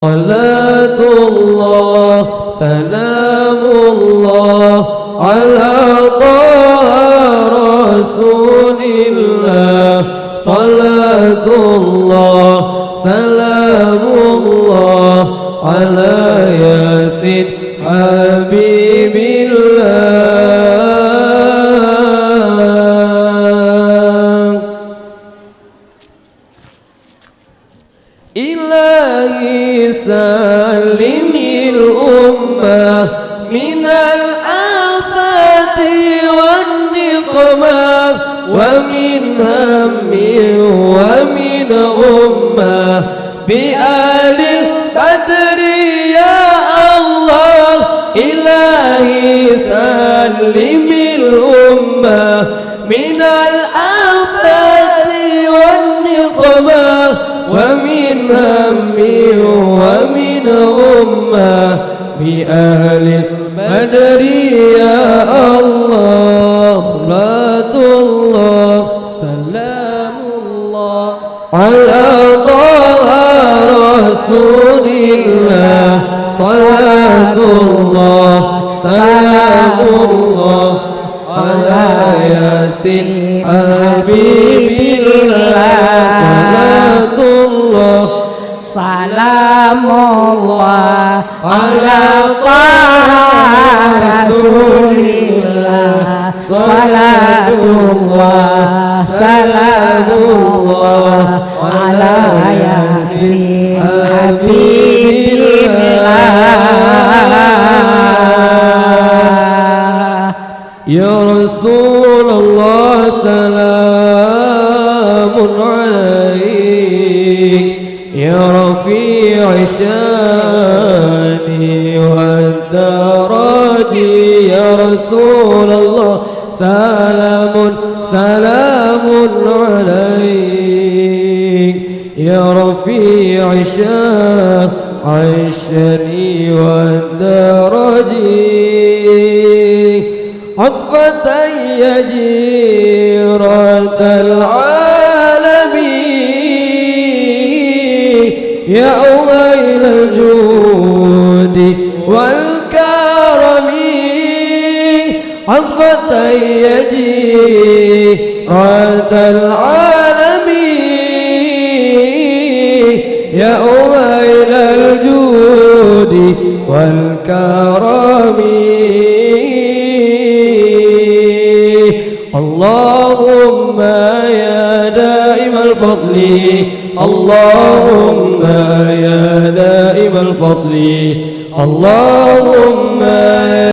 صلاة الله سلام الله على طه رسول الله. صلاة الله سلام الله على ياسين حبيب الله. إلهي سلم الأمة من الآفات والنقمة ومن هم ومن غمة بآل البدر يا الله. إلهي سلم الأمة من الآفات والنقمة ومن هم ومن غمة بأهل البدر يا الله. صلاة الله سلام الله على طه رسول الله. صلاة الله سلام الله على ياسين حبيب الله. صلاة الله سلام الله على طه رسول الله. صلاة الله سلام الله على ياسين حبيب الله. يا رسول الله سلام عليك يا رفيع شاني والدرج. يا رسول الله سلام سلام عليك يا رفيع شاني والدرج. عطفة يا جيرة العالمين يا أويل الجود والكرم. عطفة يا جيرة العالمين يا أويل الجود والكرم. اللهم يا دائم الفضل اللهم يا دائم الفضل اللهم